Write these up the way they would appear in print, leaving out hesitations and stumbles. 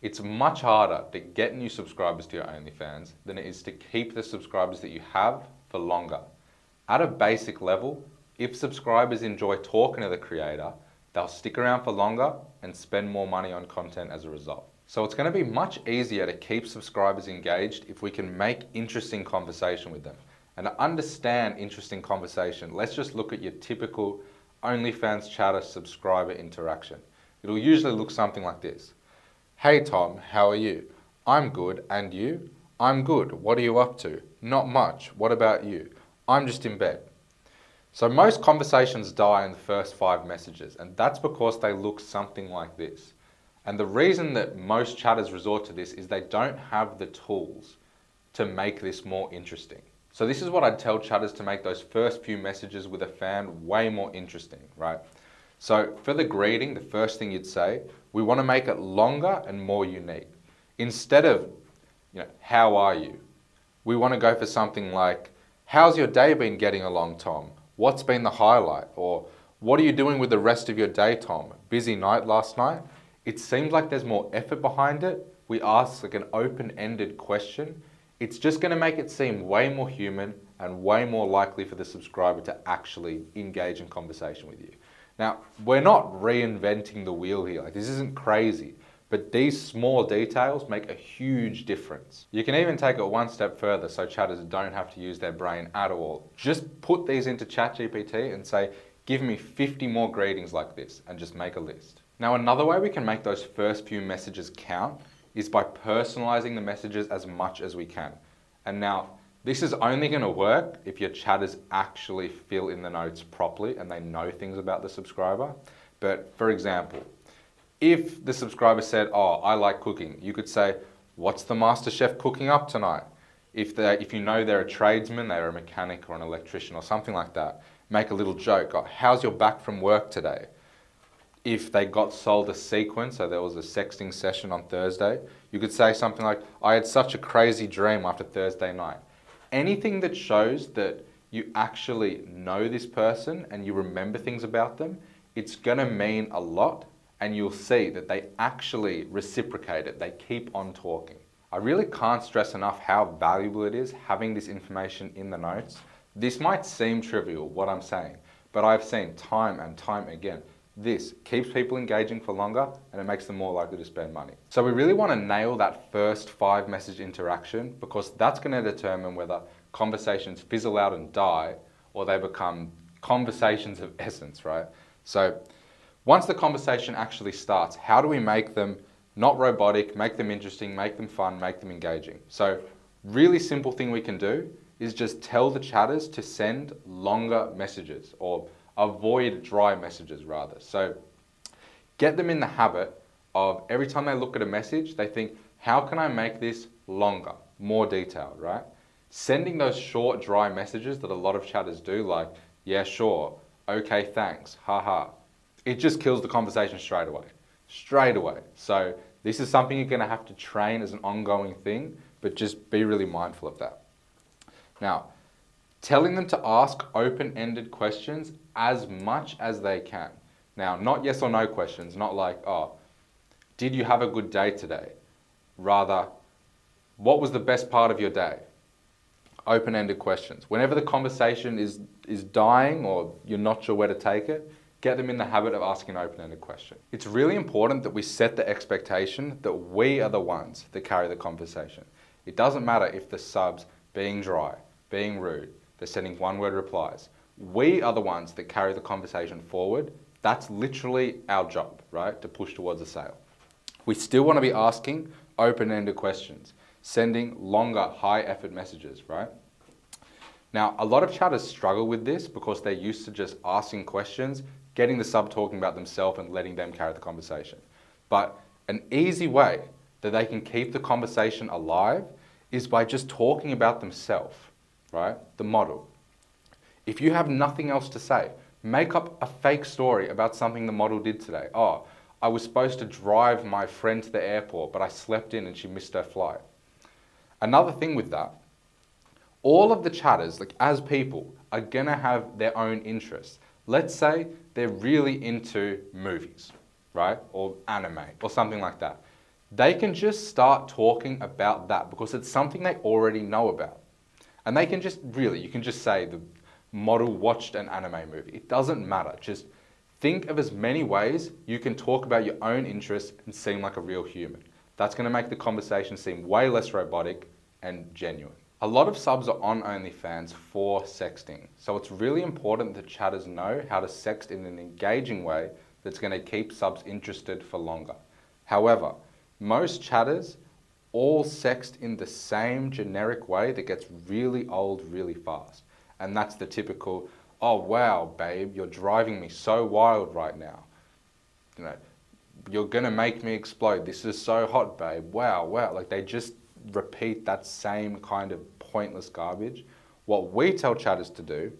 It's much harder to get new subscribers to your OnlyFans than it is to keep the subscribers that you have for longer. At a basic level, if subscribers enjoy talking to the creator, they'll stick around for longer and spend more money on content as a result. So it's going to be much easier to keep subscribers engaged if we can make interesting conversation with them. And to understand interesting conversation, let's just look at your typical OnlyFans chatter subscriber interaction. It'll usually look something like this. Hey Tom, how are you? I'm good, and you? I'm good, what are you up to? Not much, what about you? I'm just in bed. So most conversations die in the first 5 messages, and that's because they look something like this. And the reason that most chatters resort to this is they don't have the tools to make this more interesting. So this is what I'd tell chatters to make those first few messages with a fan way more interesting, right? So for the greeting, the first thing you'd say, we want to make it longer and more unique. Instead of, how are you? We want to go for something like, how's your day been getting along, Tom? What's been the highlight? Or what are you doing with the rest of your day, Tom? Busy night last night? It seems like there's more effort behind it. We ask like an open-ended question. It's just going to make it seem way more human and way more likely for the subscriber to actually engage in conversation with you. Now, we're not reinventing the wheel here. Like, this isn't crazy, but these small details make a huge difference. You can even take it one step further so chatters don't have to use their brain at all. Just put these into ChatGPT and say, give me 50 more greetings like this, and just make a list. Now, another way we can make those first few messages count is by personalizing the messages as much as we can. And now, this is only going to work if your chatters actually fill in the notes properly and they know things about the subscriber. But for example, if the subscriber said, oh, I like cooking, you could say, what's the master chef cooking up tonight? If you know they're a tradesman, they're a mechanic or an electrician or something like that, make a little joke. Oh, how's your back from work today? If they got sold a sequence, so there was a sexting session on Thursday, you could say something like, I had such a crazy dream after Thursday night. Anything that shows that you actually know this person and you remember things about them, it's gonna mean a lot, and you'll see that they actually reciprocate it. They keep on talking. I really can't stress enough how valuable it is having this information in the notes. This might seem trivial, what I'm saying, but I've seen time and time again, this keeps people engaging for longer and it makes them more likely to spend money. So we really want to nail that first 5 message interaction, because that's going to determine whether conversations fizzle out and die or they become conversations of essence, right? So once the conversation actually starts, how do we make them not robotic, make them interesting, make them fun, make them engaging? So really simple thing we can do is just tell the chatters to send longer messages, or avoid dry messages rather. So get them in the habit of every time they look at a message, they think, how can I make this longer, more detailed, right? Sending those short, dry messages that a lot of chatters do, like, yeah, sure, okay, thanks, haha. It just kills the conversation straight away. So this is something you're gonna have to train as an ongoing thing, but just be really mindful of that. Now, telling them to ask open-ended questions as much as they can. Now, not yes or no questions, not like, oh, did you have a good day today? Rather, what was the best part of your day? Open-ended questions. Whenever the conversation is dying or you're not sure where to take it, get them in the habit of asking an open-ended question. It's really important that we set the expectation that we are the ones that carry the conversation. It doesn't matter if the sub's being dry, being rude, they're sending one-word replies. We are the ones that carry the conversation forward. That's literally our job, right? To push towards a sale. We still want to be asking open-ended questions, sending longer, high-effort messages, right? Now, a lot of chatters struggle with this because they're used to just asking questions, getting the sub talking about themselves and letting them carry the conversation. But an easy way that they can keep the conversation alive is by just talking about themselves, right? The model. If you have nothing else to say, make up a fake story about something the model did today. Oh, I was supposed to drive my friend to the airport, but I slept in and she missed her flight. Another thing with that, all of the chatters, like as people, are gonna have their own interests. Let's say they're really into movies, right? Or anime, or something like that. they can just start talking about that because it's something they already know about. And they can just really, you can just say the model watched an anime movie. It doesn't matter. Just think of as many ways you can talk about your own interests and seem like a real human. That's going to make the conversation seem way less robotic and genuine. A lot of subs are on OnlyFans for sexting. So it's really important that chatters know how to sext in an engaging way that's going to keep subs interested for longer. However, most chatters all sext in the same generic way that gets really old really fast. And that's the typical, oh wow, babe, you're driving me so wild right now. You know, you're gonna make me explode. This is so hot, babe. Wow, wow. Like they just repeat that same kind of pointless garbage. What we tell chatters to do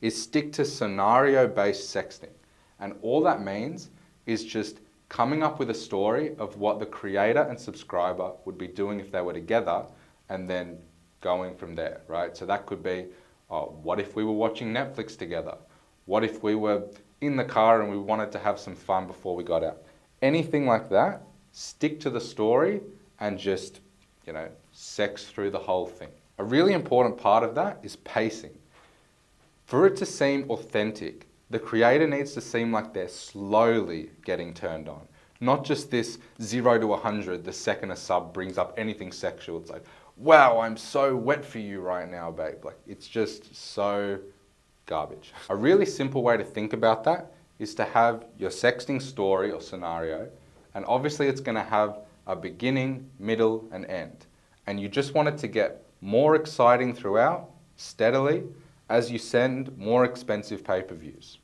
is stick to scenario-based sexting. And all that means is just coming up with a story of what the creator and subscriber would be doing if they were together and then going from there, right? So that could be, oh, what if we were watching Netflix together? What if we were in the car and we wanted to have some fun before we got out? Anything like that, stick to the story and just, sex through the whole thing. A really important part of that is pacing. For it to seem authentic, the creator needs to seem like they're slowly getting turned on. Not just this 0 to 100 the second a sub brings up anything sexual. It's like, wow, I'm so wet for you right now, babe. Like, it's just so garbage. A really simple way to think about that is to have your sexting story or scenario, and obviously it's going to have a beginning, middle, and end. And you just want it to get more exciting throughout, steadily, as you send more expensive pay-per-views,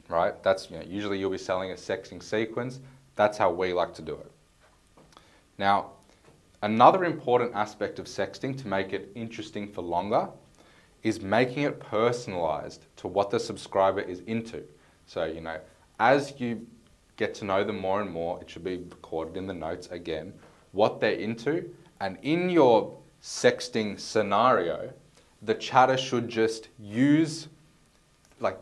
right? That's, usually you'll be selling a sexting sequence. That's how we like to do it. Now, another important aspect of sexting to make it interesting for longer is making it personalized to what the subscriber is into. So, as you get to know them more and more, it should be recorded in the notes again, what they're into. And in your sexting scenario, the chatter should just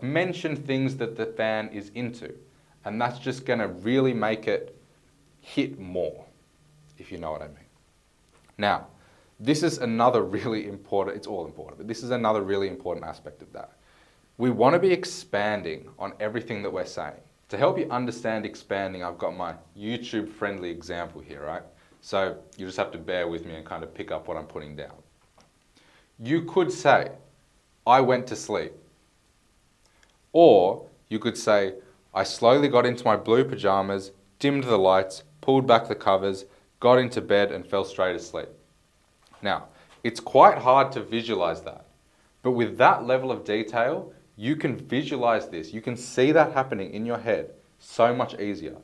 mention things that the fan is into. And that's just going to really make it hit more, if you know what I mean. Now, this is another really important, it's all important, but this is another really important aspect of that. We want to be expanding on everything that we're saying. To help you understand expanding, I've got my YouTube-friendly example here, right? So you just have to bear with me and kind of pick up what I'm putting down. You could say, I went to sleep. Or you could say, I slowly got into my blue pajamas, dimmed the lights, pulled back the covers, got into bed and fell straight asleep. Now, it's quite hard to visualize that. But with that level of detail, you can visualize this. You can see that happening in your head so much easier.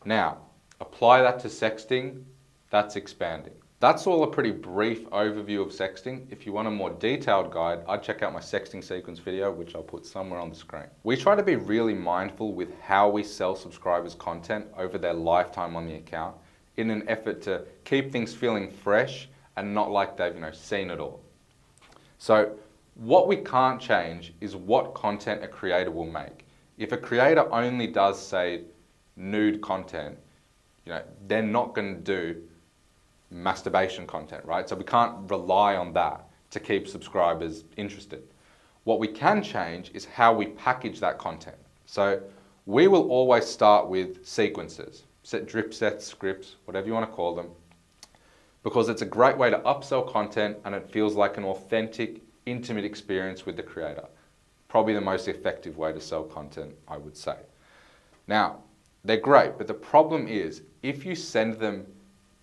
Now, apply that to sexting, that's expanding. That's all a pretty brief overview of sexting. If you want a more detailed guide, I'd check out my sexting sequence video, which I'll put somewhere on the screen. We try to be really mindful with how we sell subscribers content over their lifetime on the account in an effort to keep things feeling fresh and not like they've seen it all. So what we can't change is what content a creator will make. If a creator only does, say, nude content, they're not going to do masturbation content, right? So we can't rely on that to keep subscribers interested. What we can change is how we package that content. So we will always start with sequences, drip sets, scripts, whatever you want to call them, because it's a great way to upsell content and it feels like an authentic, intimate experience with the creator. Probably the most effective way to sell content, I would say. Now, they're great, but the problem is if you send them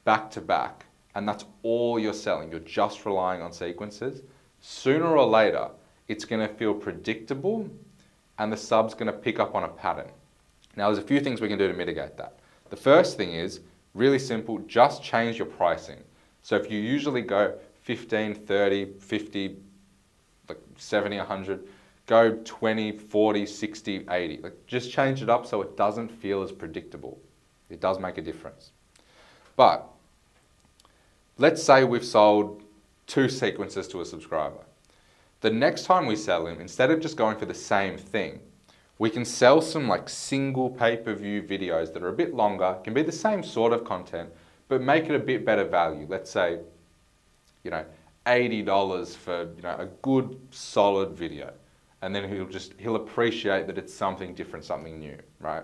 back to back and that's all you're selling, you're just relying on sequences, sooner or later, it's going to feel predictable and the sub's going to pick up on a pattern. Now, there's a few things we can do to mitigate that. The first thing is, really simple, just change your pricing. So if you usually go 15, 30, 50, 70, 100, go 20, 40, 60, 80. Just change it up so it doesn't feel as predictable. It does make a difference. But let's say we've sold 2 sequences to a subscriber. The next time we sell him, instead of just going for the same thing, We can sell some like single pay-per-view videos that are a bit longer, can be the same sort of content, but make it a bit better value. Let's say, $80 for, a good solid video. And then he'll appreciate that it's something different, something new, right?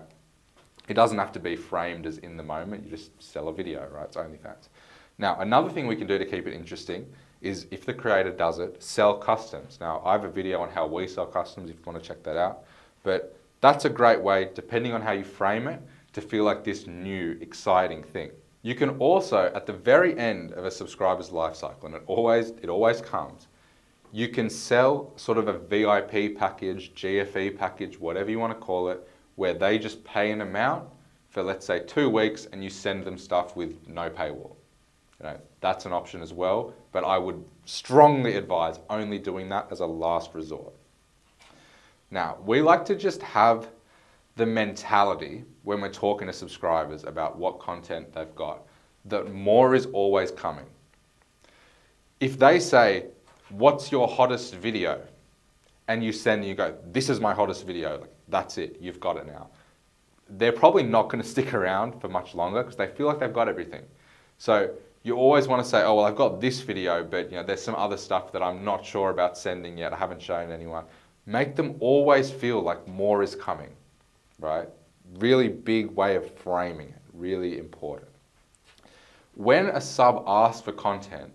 It doesn't have to be framed as in the moment, you just sell a video, right? It's OnlyFans. Now, another thing we can do to keep it interesting is if the creator does it, sell customs. Now, I have a video on how we sell customs if you want to check that out. But that's a great way, depending on how you frame it, to feel like this new, exciting thing. You can also, at the very end of a subscriber's life cycle, and it always comes, you can sell sort of a VIP package, GFE package, whatever you want to call it, where they just pay an amount for, let's say, 2 weeks and you send them stuff with no paywall. That's an option as well, but I would strongly advise only doing that as a last resort. Now, we like to just have the mentality when we're talking to subscribers about what content they've got, that more is always coming. If they say, what's your hottest video? And you go, this is my hottest video, that's it, you've got it now. They're probably not going to stick around for much longer because they feel like they've got everything. So you always want to say, oh, well, I've got this video, but there's some other stuff that I'm not sure about sending yet, I haven't shown anyone. Make them always feel like more is coming, right? Really big way of framing it, really important. When a sub asks for content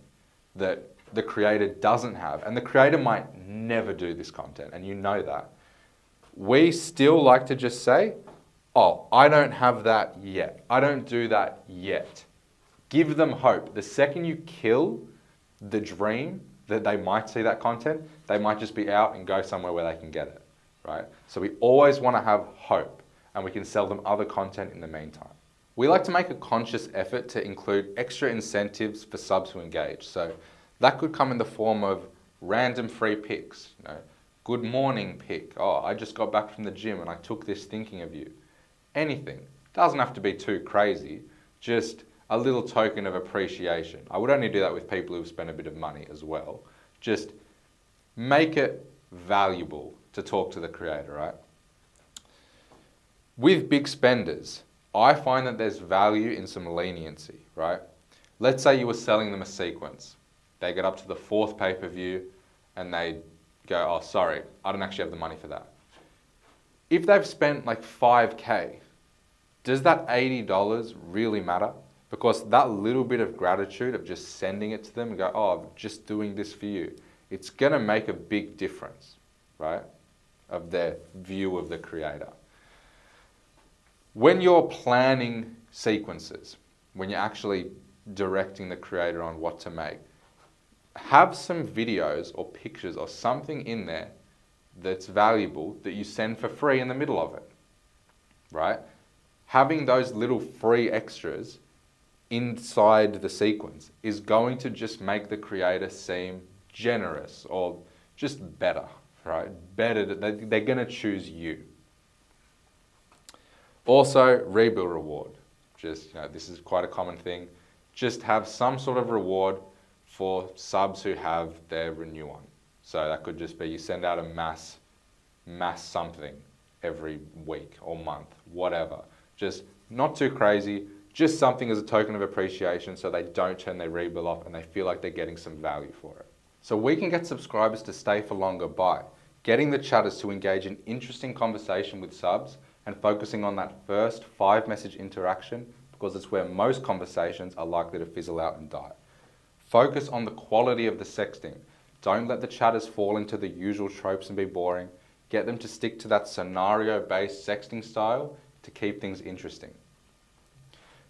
that the creator doesn't have, and the creator might never do this content, and you know that, we still like to just say, oh, I don't have that yet. I don't do that yet. Give them hope. The second you kill the dream that they might see that content, they might just be out and go somewhere where they can get it, right? So we always want to have hope, and we can sell them other content in the meantime. We like to make a conscious effort to include extra incentives for subs who engage. So that could come in the form of random free pics, good morning pic. Oh, I just got back from the gym and I took this thinking of you. Anything. Doesn't have to be too crazy, just a little token of appreciation. I would only do that with people who've spent a bit of money as well. Just make it valuable to talk to the creator, right? With big spenders, I find that there's value in some leniency, right? Let's say you were selling them a sequence. They get up to the 4th pay-per-view and they go, oh, sorry, I don't actually have the money for that. If they've spent like $5K, does that $80 really matter? Because that little bit of gratitude of just sending it to them and go, oh, I'm just doing this for you, it's gonna make a big difference, right? Of their view of the creator. When you're planning sequences, when you're actually directing the creator on what to make, have some videos or pictures or something in there that's valuable that you send for free in the middle of it, right? Having those little free extras inside the sequence is going to just make the creator seem generous or just better, right? Better, they're going to choose you. Also, rebill reward. Just, this is quite a common thing. Just have some sort of reward for subs who have their renew on. So that could just be you send out a mass something every week or month, whatever. Just not too crazy, just something as a token of appreciation so they don't turn their rebill off and they feel like they're getting some value for it. So we can get subscribers to stay for longer by getting the chatters to engage in interesting conversation with subs and focusing on that first 5-message interaction because it's where most conversations are likely to fizzle out and die. Focus on the quality of the sexting. Don't let the chatters fall into the usual tropes and be boring. Get them to stick to that scenario-based sexting style to keep things interesting.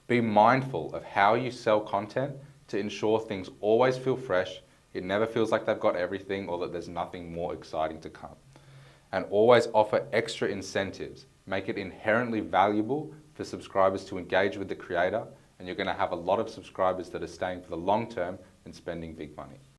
Be mindful of how you sell content to ensure things always feel fresh, it never feels like they've got everything or that there's nothing more exciting to come. And always offer extra incentives. Make it inherently valuable for subscribers to engage with the creator, and you're going to have a lot of subscribers that are staying for the long term and spending big money.